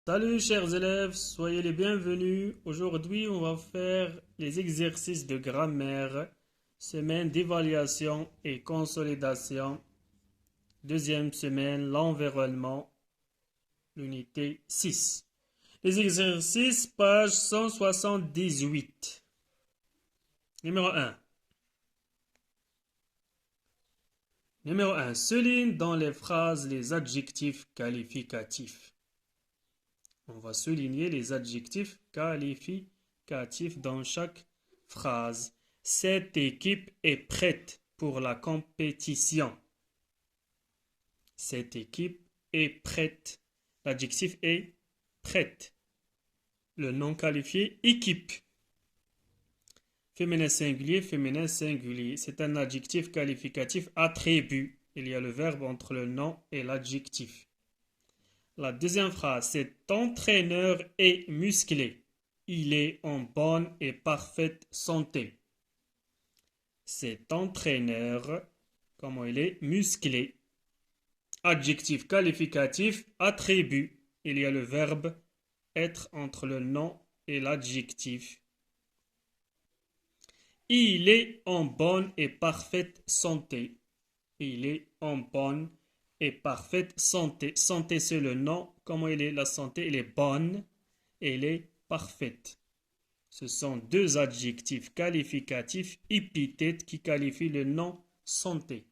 Salut chers élèves, soyez les bienvenus. Aujourd'hui, on va faire les exercices de grammaire, semaine d'évaluation et consolidation. Deuxième semaine, l'environnement, l'unité 6. Les exercices, page 178. Numéro 1. Numéro 1. Souligne dans les phrases les adjectifs qualificatifs. On va souligner les adjectifs qualificatifs dans chaque phrase. Cette équipe est prête pour la compétition. Cette équipe est prête. L'adjectif est prête. Le nom qualifié équipe. Féminin singulier. C'est un adjectif qualificatif attribut. Il y a le verbe entre le nom et l'adjectif. La deuxième phrase, cet entraîneur est musclé. Il est en bonne et parfaite santé. Cet entraîneur, comment il est musclé. Adjectif qualificatif, attribut. Il y a le verbe être entre le nom et l'adjectif. Il est en bonne et parfaite santé. Il est en bonne et parfaite santé. Santé, c'est le nom. Comment il est la santé? Elle est bonne et elle est parfaite. Ce sont deux adjectifs qualificatifs épithètes qui qualifient le nom santé.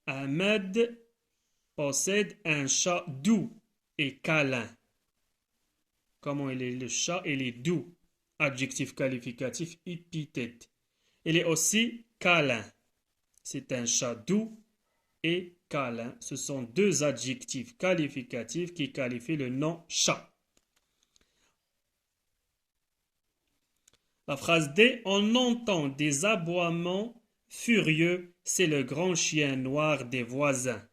Ahmed possède un chat doux et câlin. Comment il est le chat? Il est doux. Adjectif qualificatif épithète. Il est aussi câlin. C'est un chat doux et câlin. Ce sont deux adjectifs qualificatifs qui qualifient le nom chat. La phrase D, on entend des aboiements furieux, c'est le grand chien noir des voisins.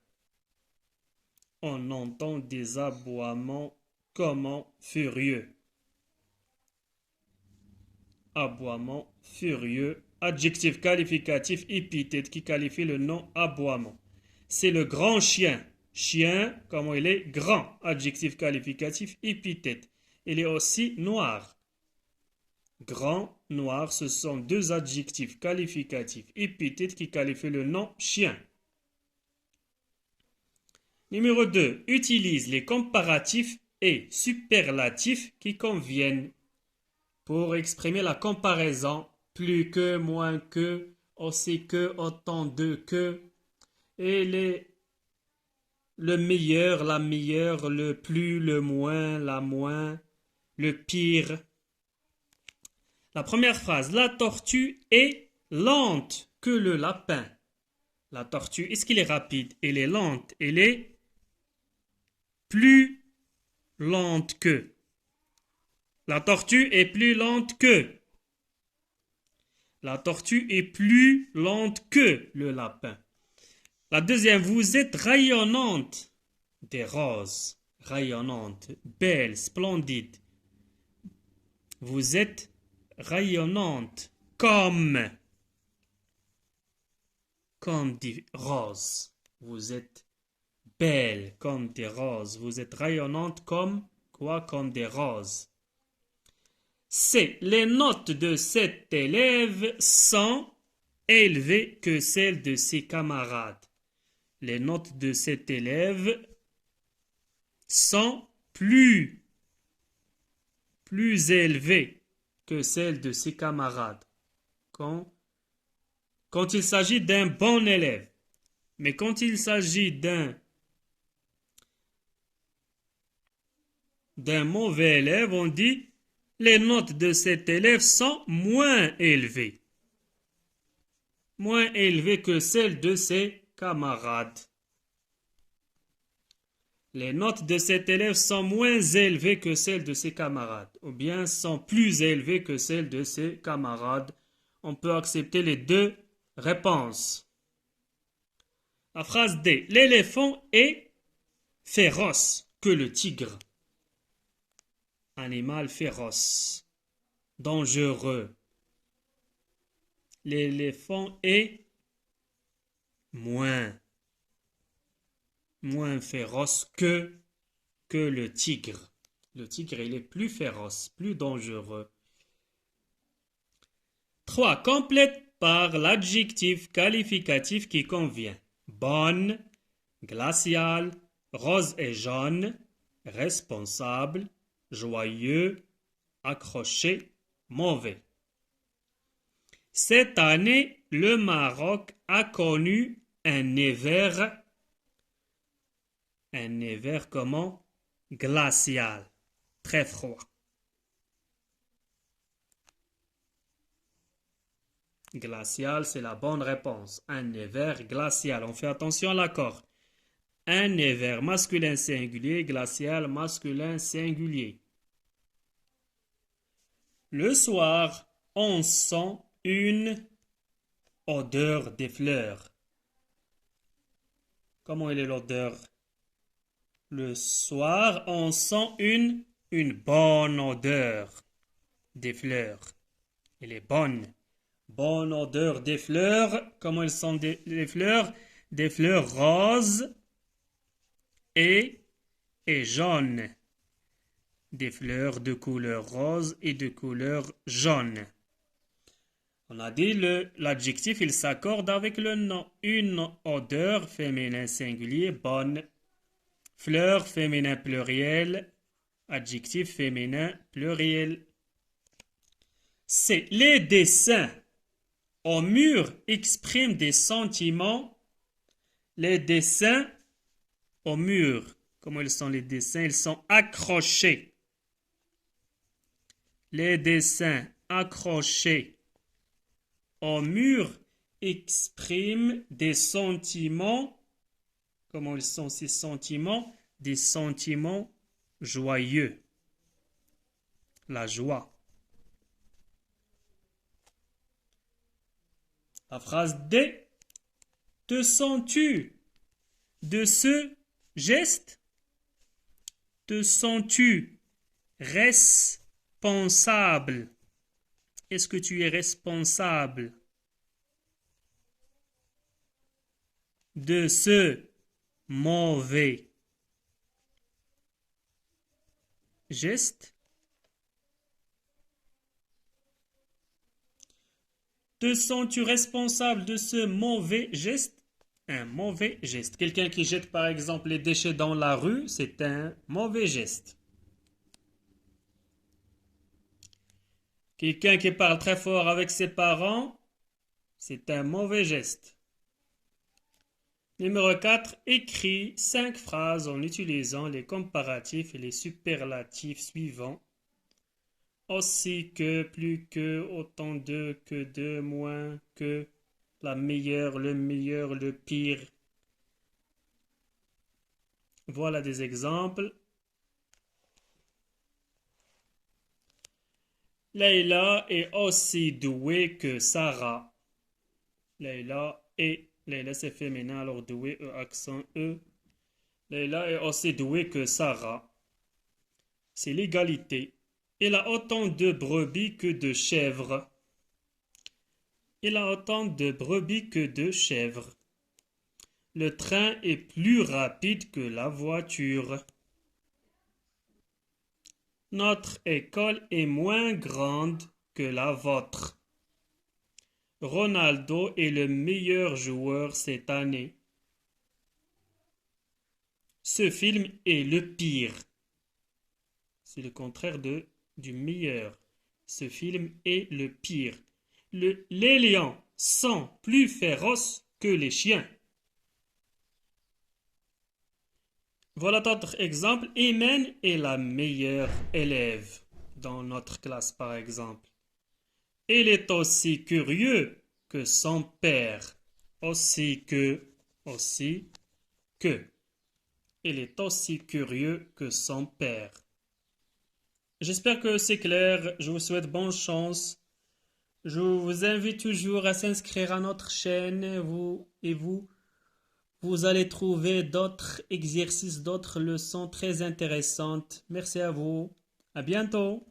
On entend des aboiements comment furieux. Aboiement furieux, adjectif qualificatif épithète qui qualifie le nom aboiement. C'est le grand chien. Chien, comment il est? Grand. Adjectif qualificatif épithète. Il est aussi noir. Grand, noir, ce sont deux adjectifs qualificatifs épithètes qui qualifient le nom chien. Numéro 2. Utilise les comparatifs et superlatifs qui conviennent pour exprimer la comparaison. Plus que, moins que, aussi que, autant de que. Et le meilleur, la meilleure, le plus, le moins, la moins, le pire. La première phrase, la tortue est lente que le lapin. La tortue, est-ce qu'il est rapide? Elle est lente. Elle est plus lente que. La tortue est plus lente que. La tortue est plus lente que le lapin. La deuxième, vous êtes rayonnante. Des roses. Rayonnante, belle, splendide. Vous êtes rayonnante comme des roses. Vous êtes belle comme des roses. Vous êtes rayonnante comme quoi? Comme des roses. C. Les notes de cet élève sont élevées que celles de ses camarades. Les notes de cet élève sont plus élevées que celles de ses camarades. Quand il s'agit d'un bon élève. Mais quand il s'agit d'un mauvais élève, on dit les notes de cet élève sont moins élevées. Moins élevées que celles de ses camarades. Les notes de cet élève sont moins élevées que celles de ses camarades, ou bien sont plus élevées que celles de ses camarades. On peut accepter les deux réponses. La phrase D. L'éléphant est féroce que le tigre. Animal féroce, dangereux. L'éléphant est moins féroce que que le tigre. Le tigre, il est plus féroce, plus dangereux. 3. Complète par l'adjectif qualificatif qui convient. Bonne, glacial, rose et jaune, responsable, joyeux, accroché, mauvais. Cette année, le Maroc a connu un hiver comment? Glacial, très froid. Glacial, c'est la bonne réponse. Un hiver glacial. On fait attention à l'accord. Un hiver masculin singulier, glacial masculin singulier. Le soir, on sent une odeur des fleurs. Comment est l'odeur? Le soir, on sent une bonne odeur des fleurs. Elle est bonne. Bonne odeur des fleurs. Comment elles sont les fleurs? Des fleurs roses et jaunes. Des fleurs de couleur rose et de couleur jaune. On a dit l'adjectif, il s'accorde avec le nom. Une odeur féminin singulier, bonne. Fleur féminin pluriel. Adjectif féminin pluriel. C'est les dessins au mur expriment des sentiments. Les dessins au mur. Comment ils sont les dessins? Ils sont accrochés. Les dessins accrochés au mur expriment des sentiments. Comment ils sont ces sentiments? Des sentiments joyeux. La joie. La phrase D. Te sens-tu de ce geste? Te sens-tu responsable? Est-ce que tu es responsable de ce mauvais geste? Te sens-tu responsable de ce mauvais geste? Un mauvais geste. Quelqu'un qui jette par exemple les déchets dans la rue, c'est un mauvais geste. Quelqu'un qui parle très fort avec ses parents, c'est un mauvais geste. Numéro 4. Écris 5 phrases en utilisant les comparatifs et les superlatifs suivants. Aussi que, plus que, autant de, que de, moins que, la meilleure, le pire. Voilà des exemples. Leïla est aussi douée que Sarah. Leïla c'est féminin, alors douée, accent E. Leïla est aussi douée que Sarah. C'est l'égalité. Il a autant de brebis que de chèvres. Il a autant de brebis que de chèvres. Le train est plus rapide que la voiture. Notre école est moins grande que la vôtre. Ronaldo est le meilleur joueur cette année. Ce film est le pire. C'est le contraire du meilleur. Ce film est le pire. Les lions sont plus féroces que les chiens. Voilà d'autres exemples. Imen est la meilleure élève dans notre classe, par exemple. Il est aussi curieux que son père. Aussi que. Il est aussi curieux que son père. J'espère que c'est clair. Je vous souhaite bonne chance. Je vous invite toujours à s'inscrire à notre chaîne. Vous allez trouver d'autres exercices, d'autres leçons très intéressantes. Merci à vous. À bientôt.